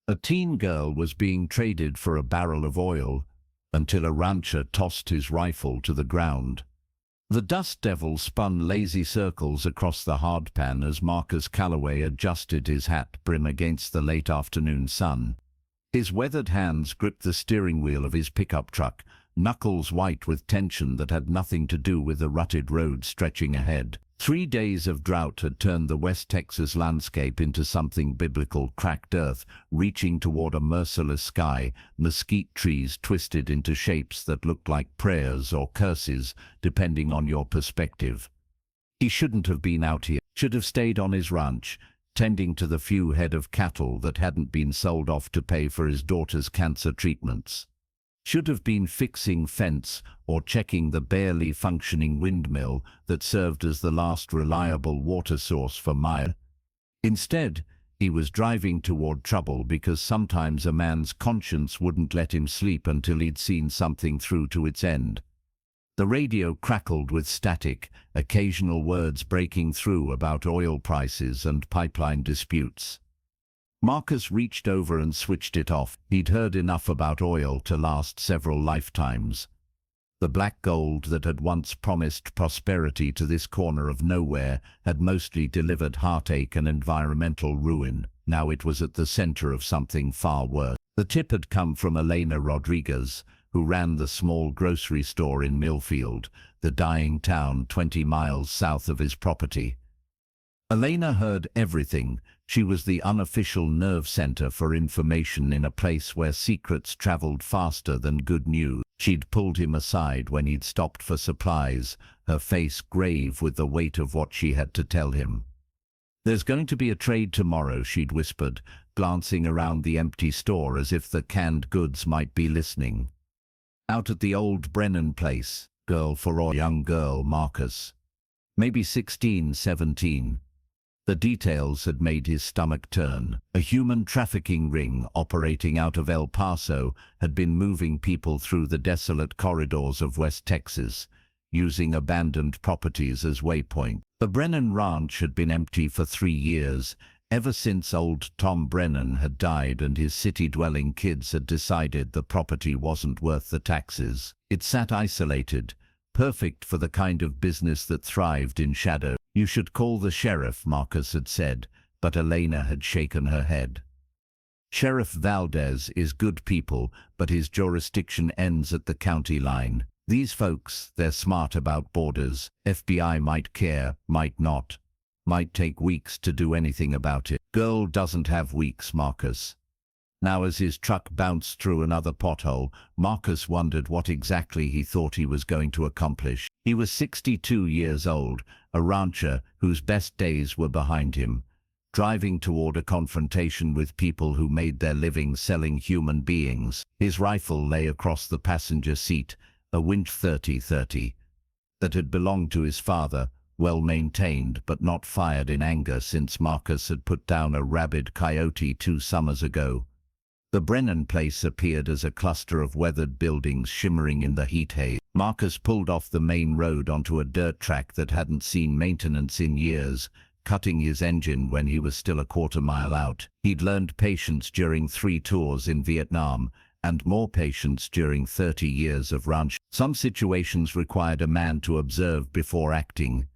A teen girl was being traded for a barrel of oil until a rancher tossed his rifle to the ground. The dust devil spun lazy circles across the hardpan as Marcus Calloway adjusted his hat brim against the late afternoon sun. His weathered hands gripped the steering wheel of his pickup truck, knuckles white with tension that had nothing to do with the rutted road stretching ahead. 3 days of drought had turned the West Texas landscape into something biblical: cracked earth reaching toward a merciless sky, mesquite trees twisted into shapes that looked like prayers or curses, depending on your perspective. He shouldn't have been out here, should have stayed on his ranch, tending to the few head of cattle that hadn't been sold off to pay for his daughter's cancer treatments. Should have been fixing fence or checking the barely functioning windmill that served as the last reliable water source for miles. Instead, he was driving toward trouble because sometimes a man's conscience wouldn't let him sleep until he'd seen something through to its end. The radio crackled with static, occasional words breaking through about oil prices and pipeline disputes. Marcus reached over and switched it off. He'd heard enough about oil to last several lifetimes. The black gold that had once promised prosperity to this corner of nowhere had mostly delivered heartache and environmental ruin. Now it was at the center of something far worse. The tip had come from Elena Rodriguez, who ran the small grocery store in Millfield, the dying town 20 miles south of his property. Elena heard everything. She was the unofficial nerve center for information in a place where secrets traveled faster than good news. She'd pulled him aside when he'd stopped for supplies, her face grave with the weight of what she had to tell him. "There's going to be a trade tomorrow," she'd whispered, glancing around the empty store as if the canned goods might be listening. "Out at the old Brennan place, girl for a young girl, Marcus. Maybe 16, 17. The details had made his stomach turn. A human trafficking ring operating out of El Paso had been moving people through the desolate corridors of West Texas, using abandoned properties as waypoints. The Brennan Ranch had been empty for 3 years, ever since old Tom Brennan had died and his city-dwelling kids had decided the property wasn't worth the taxes. It sat isolated, perfect for the kind of business that thrived in shadow. "You should call the sheriff," Marcus had said, but Elena had shaken her head. "Sheriff Valdez is good people, but his jurisdiction ends at the county line. These folks, they're smart about borders. FBI might care, might not. Might take weeks to do anything about it." "Girl doesn't have weeks, Marcus." Now as his truck bounced through another pothole, Marcus wondered what exactly he thought he was going to accomplish. He was 62 years old, a rancher whose best days were behind him, driving toward a confrontation with people who made their living selling human beings. His rifle lay across the passenger seat, a Winch .30-30, that had belonged to his father, well maintained but not fired in anger since Marcus had put down a rabid coyote 2 summers ago. The Brennan place appeared as a cluster of weathered buildings shimmering in the heat haze. Marcus pulled off the main road onto a dirt track that hadn't seen maintenance in years, cutting his engine when he was still a quarter-mile out. He'd learned patience during 3 tours in Vietnam, and more patience during 30 years of ranch. Some situations required a man to observe before acting.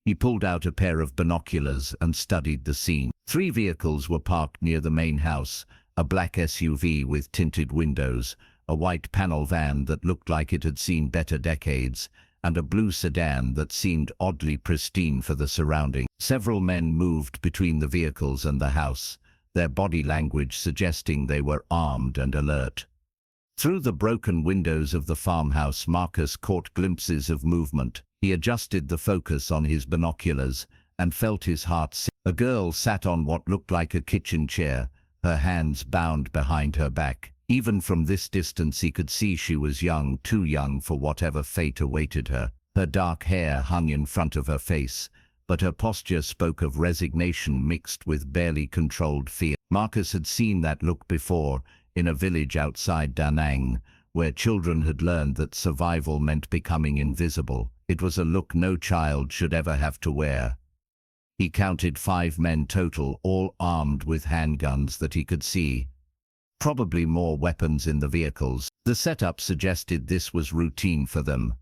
He pulled out a pair of binoculars and studied the scene. 3 vehicles were parked near the main house: a black SUV with tinted windows, a white panel van that looked like it had seen better decades, and a blue sedan that seemed oddly pristine for the surroundings. Several men moved between the vehicles and the house, their body language suggesting they were armed and alert. Through the broken windows of the farmhouse, Marcus caught glimpses of movement. He adjusted the focus on his binoculars and felt his heart sink. A girl sat on what looked like a kitchen chair, her hands bound behind her back. Even from this distance he could see she was young, too young for whatever fate awaited her. Her dark hair hung in front of her face, but her posture spoke of resignation mixed with barely controlled fear. Marcus had seen that look before, in a village outside Da Nang, where children had learned that survival meant becoming invisible. It was a look no child should ever have to wear. He counted 5 men total, all armed with handguns that he could see. Probably more weapons in the vehicles. The setup suggested this was routine for them.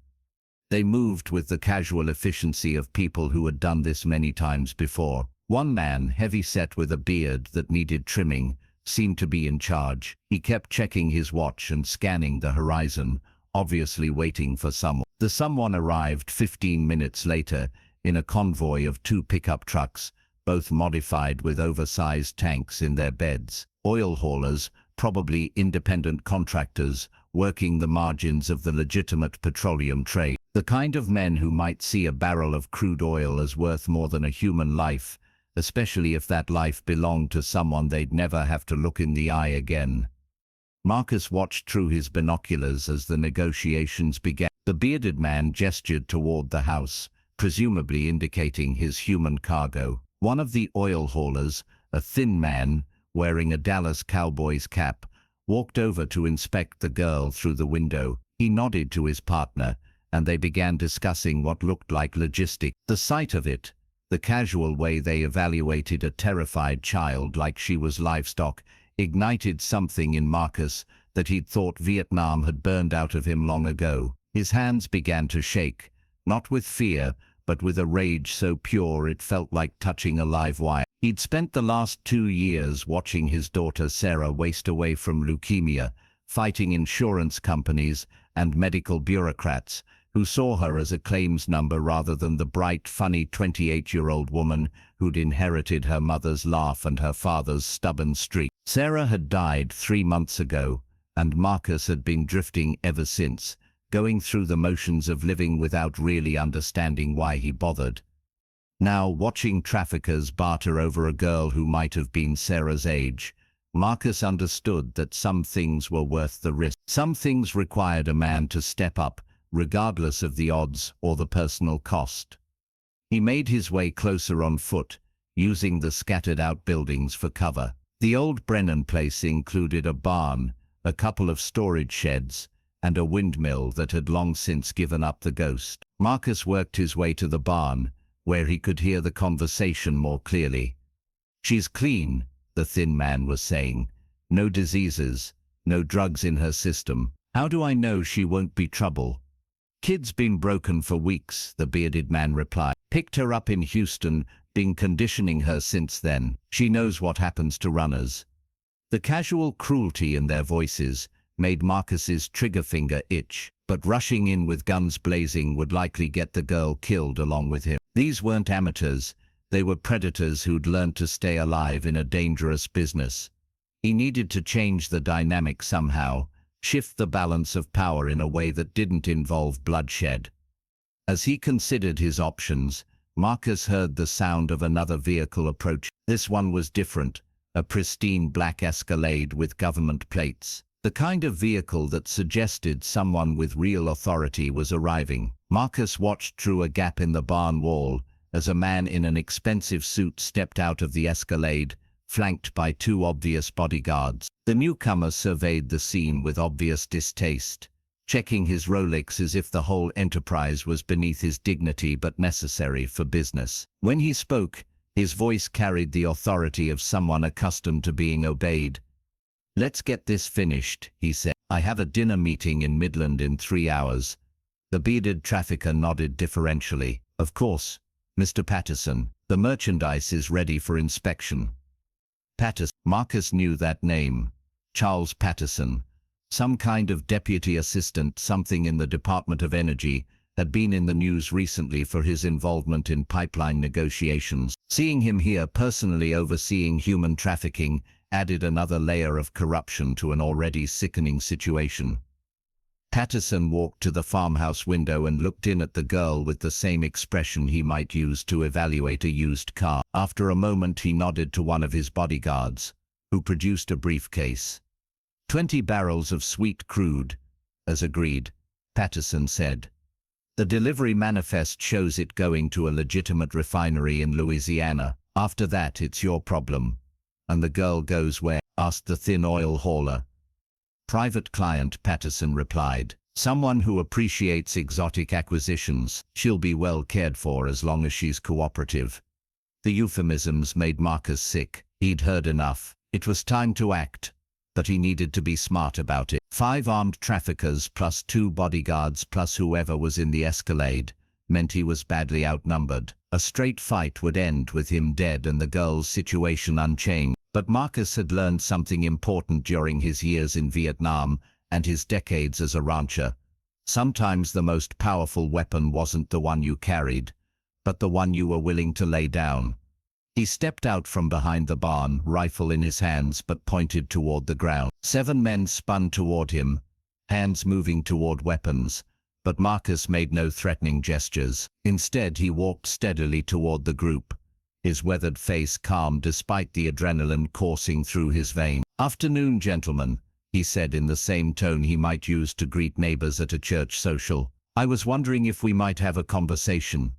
They moved with the casual efficiency of people who had done this many times before. One man, heavy-set with a beard that needed trimming, seemed to be in charge. He kept checking his watch and scanning the horizon, obviously waiting for someone. The someone arrived 15 minutes later in a convoy of 2 pickup trucks, both modified with oversized tanks in their beds. Oil haulers, probably independent contractors, working the margins of the legitimate petroleum trade. The kind of men who might see a barrel of crude oil as worth more than a human life, especially if that life belonged to someone they'd never have to look in the eye again. Marcus watched through his binoculars as the negotiations began. The bearded man gestured toward the house, presumably indicating his human cargo. One of the oil haulers, a thin man, wearing a Dallas Cowboys cap, walked over to inspect the girl through the window. He nodded to his partner, and they began discussing what looked like logistics. The sight of it, the casual way they evaluated a terrified child like she was livestock, ignited something in Marcus that he'd thought Vietnam had burned out of him long ago. His hands began to shake, not with fear, but with a rage so pure it felt like touching a live wire. He'd spent the last 2 years watching his daughter Sarah waste away from leukemia, fighting insurance companies and medical bureaucrats who saw her as a claims number rather than the bright, funny 28-year-old woman who'd inherited her mother's laugh and her father's stubborn streak. Sarah had died 3 months ago, and Marcus had been drifting ever since, going through the motions of living without really understanding why he bothered. Now, watching traffickers barter over a girl who might have been Sarah's age, Marcus understood that some things were worth the risk. Some things required a man to step up, regardless of the odds or the personal cost. He made his way closer on foot, using the scattered outbuildings for cover. The old Brennan place included a barn, a couple of storage sheds, and a windmill that had long since given up the ghost. Marcus worked his way to the barn, where he could hear the conversation more clearly. "She's clean," the thin man was saying. "No diseases, no drugs in her system. How do I know she won't be trouble?" "Kid's been broken for weeks," the bearded man replied. "Picked her up in Houston, been conditioning her since then. She knows what happens to runners." The casual cruelty in their voices made Marcus's trigger finger itch, but rushing in with guns blazing would likely get the girl killed along with him. These weren't amateurs, they were predators who'd learned to stay alive in a dangerous business. He needed to change the dynamic somehow, shift the balance of power in a way that didn't involve bloodshed. As he considered his options, Marcus heard the sound of another vehicle approach. This one was different, a pristine black Escalade with government plates. The kind of vehicle that suggested someone with real authority was arriving. Marcus watched through a gap in the barn wall as a man in an expensive suit stepped out of the Escalade, flanked by 2 obvious bodyguards. The newcomer surveyed the scene with obvious distaste, checking his Rolex as if the whole enterprise was beneath his dignity but necessary for business. When he spoke, his voice carried the authority of someone accustomed to being obeyed. "Let's get this finished," he said. "I have a dinner meeting in Midland in 3 hours. The bearded trafficker nodded deferentially. "Of course, Mr. Patterson. The merchandise is ready for inspection." Patterson. Marcus knew that name. Charles Patterson, some kind of deputy assistant, something in the Department of Energy, had been in the news recently for his involvement in pipeline negotiations. Seeing him here personally overseeing human trafficking added another layer of corruption to an already sickening situation. Patterson walked to the farmhouse window and looked in at the girl with the same expression he might use to evaluate a used car. After a moment he nodded to one of his bodyguards, who produced a briefcase. 20 barrels of sweet crude, as agreed, Patterson said. "The delivery manifest shows it going to a legitimate refinery in Louisiana. After that it's your problem." "And the girl goes where?" asked the thin oil hauler. "Private client," Patterson replied. "Someone who appreciates exotic acquisitions. She'll be well cared for as long as she's cooperative." The euphemisms made Marcus sick. He'd heard enough. It was time to act. but he needed to be smart about it. 5 armed traffickers plus 2 bodyguards plus whoever was in the Escalade meant he was badly outnumbered. A straight fight would end with him dead and the girl's situation unchanged. But Marcus had learned something important during his years in Vietnam and his decades as a rancher. Sometimes the most powerful weapon wasn't the one you carried, but the one you were willing to lay down. He stepped out from behind the barn, rifle in his hands but pointed toward the ground. 7 men spun toward him, hands moving toward weapons, but Marcus made no threatening gestures. Instead, he walked steadily toward the group, his weathered face calm despite the adrenaline coursing through his veins. "Afternoon, gentlemen," he said in the same tone he might use to greet neighbors at a church social. "I was wondering if we might have a conversation."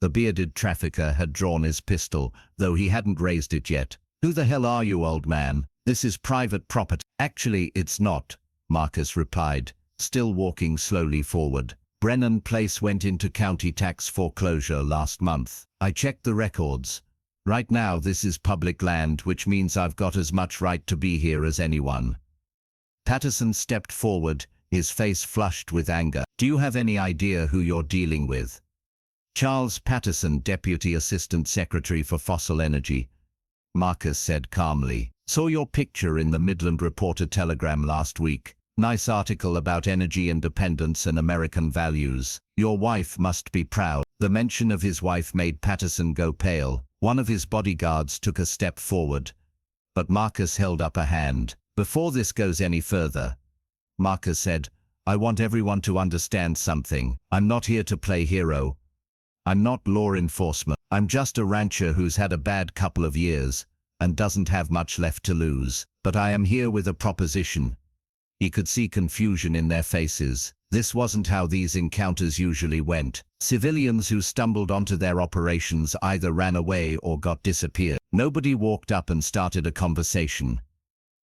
The bearded trafficker had drawn his pistol, though he hadn't raised it yet. "Who the hell are you, old man? This is private property." "Actually, it's not," Marcus replied, still walking slowly forward. "Brennan Place went into county tax foreclosure last month. I checked the records. Right now this is public land, which means I've got as much right to be here as anyone." Patterson stepped forward, his face flushed with anger. "Do you have any idea who you're dealing with?" "Charles Patterson, Deputy Assistant Secretary for Fossil Energy," Marcus said calmly. "Saw your picture in the Midland Reporter Telegram last week. Nice article about energy independence and American values. Your wife must be proud." The mention of his wife made Patterson go pale. One of his bodyguards took a step forward, but Marcus held up a hand. "Before this goes any further," Marcus said, "I want everyone to understand something. I'm not here to play hero. I'm not law enforcement. I'm just a rancher who's had a bad couple of years and doesn't have much left to lose. But I am here with a proposition." He could see confusion in their faces. This wasn't how these encounters usually went. Civilians who stumbled onto their operations either ran away or got disappeared. Nobody walked up and started a conversation.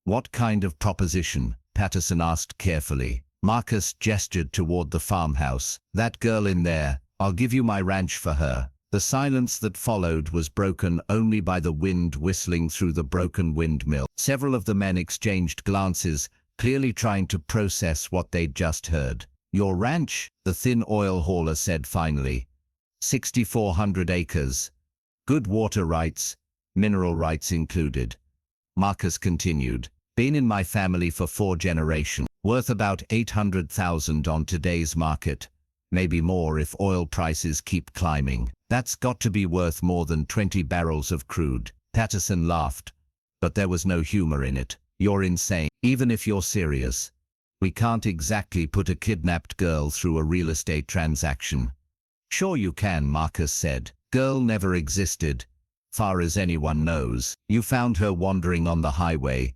"What kind of proposition?" Patterson asked carefully. Marcus gestured toward the farmhouse. "That girl in there, I'll give you my ranch for her." The silence that followed was broken only by the wind whistling through the broken windmill. Several of the men exchanged glances, clearly trying to process what they'd just heard. "Your ranch?" the thin oil hauler said finally. 6,400 acres. Good water rights, mineral rights included." Marcus continued. "Been in my family for 4 generations. Worth about 800,000 on today's market. Maybe more if oil prices keep climbing. That's got to be worth more than 20 barrels of crude." Patterson laughed, but there was no humor in it. "You're insane. Even if you're serious, we can't exactly put a kidnapped girl through a real estate transaction." "Sure you can," Marcus said. "Girl never existed, far as anyone knows. You found her wandering on the highway,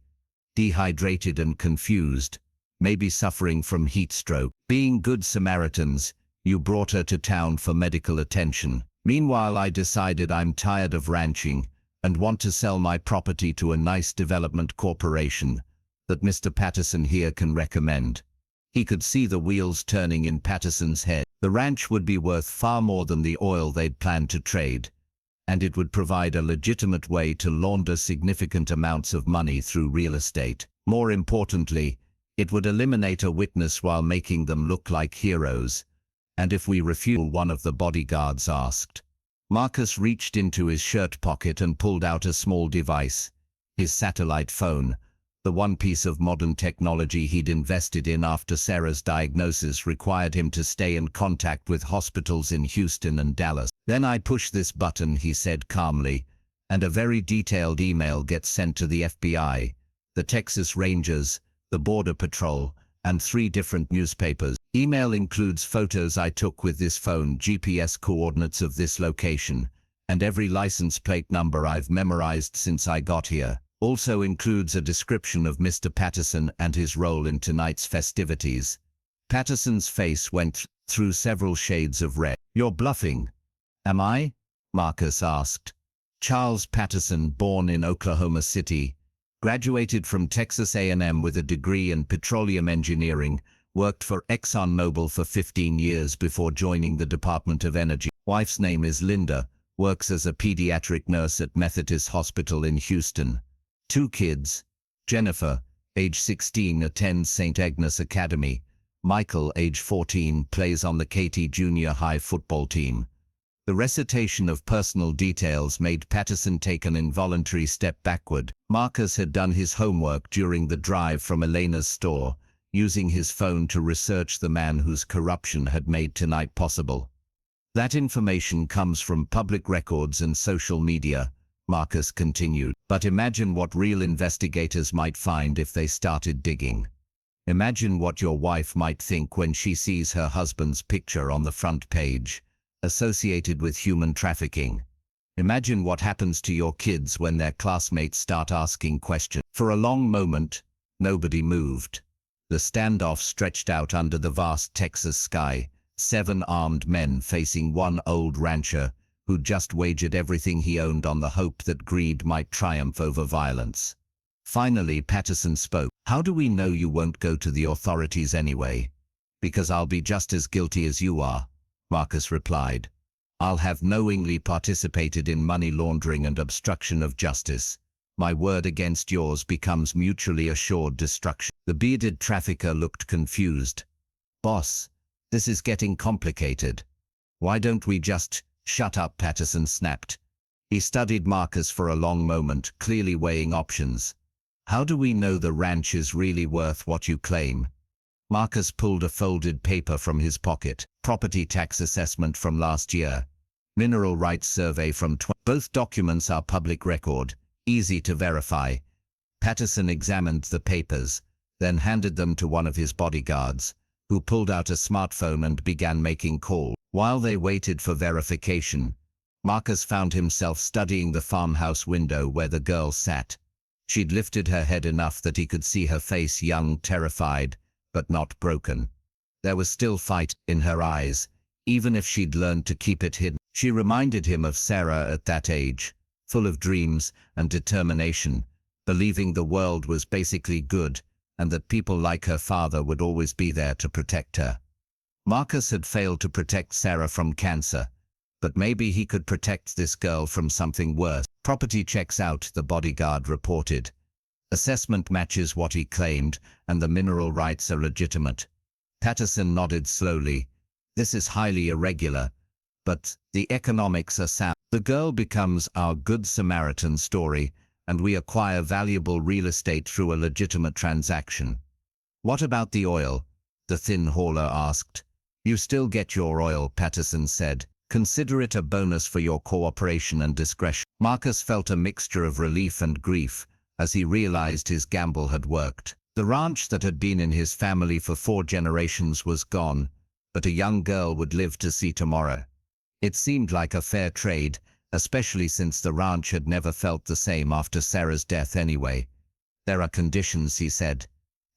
dehydrated and confused, maybe suffering from heat stroke. Being good Samaritans, you brought her to town for medical attention. Meanwhile, I decided I'm tired of ranching and want to sell my property to a nice development corporation that Mr. Patterson here can recommend." He could see the wheels turning in Patterson's head. The ranch would be worth far more than the oil they'd planned to trade, and it would provide a legitimate way to launder significant amounts of money through real estate. More importantly, it would eliminate a witness while making them look like heroes. "And if we refuse?" one of the bodyguards asked. Marcus reached into his shirt pocket and pulled out a small device, his satellite phone, the one piece of modern technology he'd invested in after Sarah's diagnosis required him to stay in contact with hospitals in Houston and Dallas. "Then I push this button," he said calmly, "and a very detailed email gets sent to the FBI, the Texas Rangers, the Border Patrol, and 3 different newspapers. Email includes photos I took with this phone, GPS coordinates of this location, and every license plate number I've memorized since I got here. Also includes a description of Mr. Patterson and his role in tonight's festivities." Patterson's face went through several shades of red. "You're bluffing." "Am I?" Marcus asked. Charles Patterson, born in Oklahoma City, graduated from Texas A&M with a degree in petroleum engineering, worked for ExxonMobil for 15 years before joining the Department of Energy. Wife's name is Linda, works as a pediatric nurse at Methodist Hospital in Houston. 2 kids, Jennifer, age 16, attends St. Agnes Academy. Michael, age 14, plays on the Katy Junior High football team. The recitation of personal details made Patterson take an involuntary step backward. Marcus had done his homework during the drive from Elena's store, using his phone to research the man whose corruption had made tonight possible. That information comes from public records and social media, Marcus continued. But imagine what real investigators might find if they started digging. Imagine what your wife might think when she sees her husband's picture on the front page, associated with human trafficking. Imagine what happens to your kids when their classmates start asking questions. For a long moment, nobody moved. The standoff stretched out under the vast Texas sky, 7 armed men facing one old rancher who'd just wagered everything he owned on the hope that greed might triumph over violence. Finally, Patterson spoke. "How do we know you won't go to the authorities anyway?" "Because I'll be just as guilty as you are," Marcus replied. "I'll have knowingly participated in money laundering and obstruction of justice. My word against yours becomes mutually assured destruction." The bearded trafficker looked confused. "Boss, this is getting complicated. Why don't we just—" "Shut up," Patterson snapped. He studied Marcus for a long moment, clearly weighing options. "How do we know the ranch is really worth what you claim?" Marcus pulled a folded paper from his pocket. "Property tax assessment from last year. Mineral rights survey from Both documents are public record, easy to verify." Patterson examined the papers, then handed them to one of his bodyguards, who pulled out a smartphone and began making calls. While they waited for verification, Marcus found himself studying the farmhouse window where the girl sat. She'd lifted her head enough that he could see her face, young, terrified, but not broken. There was still fight in her eyes, even if she'd learned to keep it hidden. She reminded him of Sarah at that age, full of dreams and determination, believing the world was basically good and that people like her father would always be there to protect her. Marcus had failed to protect Sarah from cancer, but maybe he could protect this girl from something worse. "Property checks out," the bodyguard reported. "Assessment matches what he claimed, and the mineral rights are legitimate." Patterson nodded slowly. "This is highly irregular, but the economics are sound. The girl becomes our Good Samaritan story, and we acquire valuable real estate through a legitimate transaction." "What about the oil?" the thin hauler asked. "You still get your oil," Patterson said. "Consider it a bonus for your cooperation and discretion." Marcus felt a mixture of relief and grief as he realized his gamble had worked. The ranch that had been in his family for 4 generations was gone, but a young girl would live to see tomorrow. It seemed like a fair trade, especially since the ranch had never felt the same after Sarah's death anyway. "There are conditions," he said.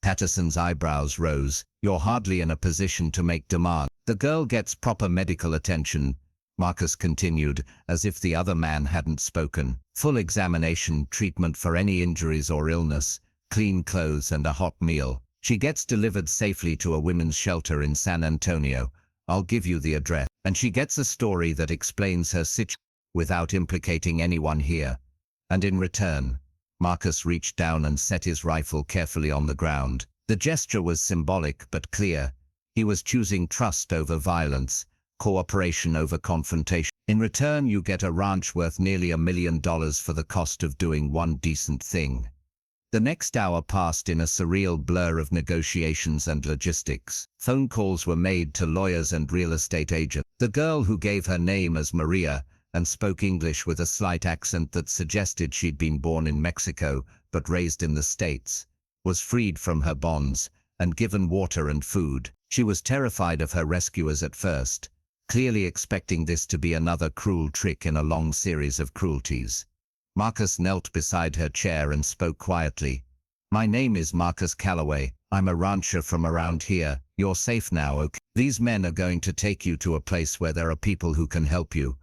Patterson's eyebrows rose. "You're hardly in a position to make demand." "The girl gets proper medical attention," Marcus continued, as if the other man hadn't spoken. "Full examination, treatment for any injuries or illness, clean clothes and a hot meal. She gets delivered safely to a women's shelter in San Antonio. I'll give you the address. And she gets a story that explains her situation without implicating anyone here. And in return," Marcus reached down and set his rifle carefully on the ground. The gesture was symbolic but clear. He was choosing trust over violence, cooperation over confrontation. "In return, you get a ranch worth nearly $1 million for the cost of doing one decent thing." The next hour passed in a surreal blur of negotiations and logistics. Phone calls were made to lawyers and real estate agents. The girl, who gave her name as Maria and spoke English with a slight accent that suggested she'd been born in Mexico but raised in the States, was freed from her bonds and given water and food. She was terrified of her rescuers at first, clearly expecting this to be another cruel trick in a long series of cruelties. Marcus knelt beside her chair and spoke quietly. "My name is Marcus Calloway. I'm a rancher from around here. You're safe now, okay? These men are going to take you to a place where there are people who can help you."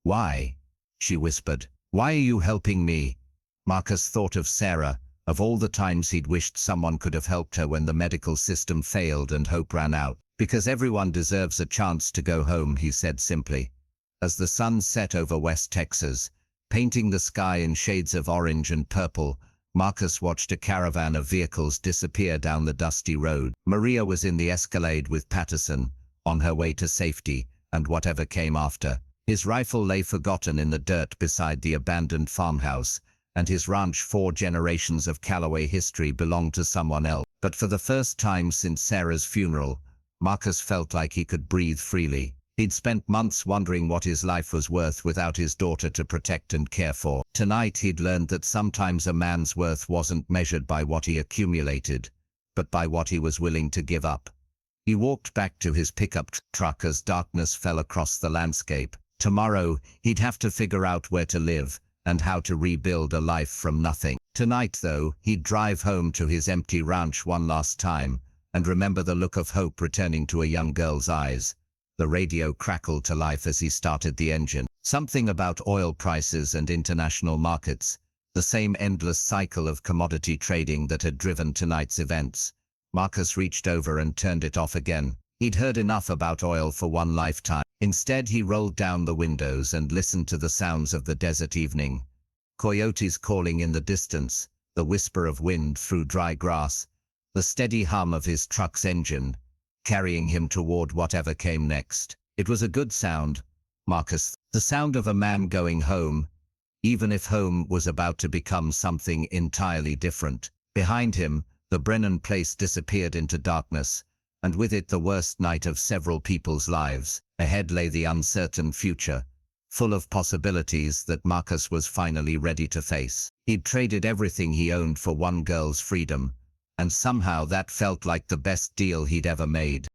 "Why?" she whispered. "Why are you helping me?" Marcus thought of Sarah, of all the times he'd wished someone could have helped her when the medical system failed and hope ran out. "Because everyone deserves a chance to go home," he said simply. As the sun set over West Texas, painting the sky in shades of orange and purple, Marcus watched a caravan of vehicles disappear down the dusty road. Maria was in the Escalade with Patterson, on her way to safety, and whatever came after. His rifle lay forgotten in the dirt beside the abandoned farmhouse, and his ranch, 4 generations of Callaway history, belonged to someone else. But for the first time since Sarah's funeral, Marcus felt like he could breathe freely. He'd spent months wondering what his life was worth without his daughter to protect and care for. Tonight he'd learned that sometimes a man's worth wasn't measured by what he accumulated, but by what he was willing to give up. He walked back to his pickup truck as darkness fell across the landscape. Tomorrow, he'd have to figure out where to live and how to rebuild a life from nothing. Tonight, though, he'd drive home to his empty ranch one last time and remember the look of hope returning to a young girl's eyes. The radio crackled to life as he started the engine. Something about oil prices and international markets, the same endless cycle of commodity trading that had driven tonight's events. Marcus reached over and turned it off again. He'd heard enough about oil for one lifetime. Instead, he rolled down the windows and listened to the sounds of the desert evening. Coyotes calling in the distance, the whisper of wind through dry grass, the steady hum of his truck's engine, carrying him toward whatever came next. It was a good sound, Marcus. The sound of a man going home, even if home was about to become something entirely different. Behind him, the Brennan place disappeared into darkness, and with it the worst night of several people's lives. Ahead lay the uncertain future, full of possibilities that Marcus was finally ready to face. He'd traded everything he owned for one girl's freedom, and somehow that felt like the best deal he'd ever made.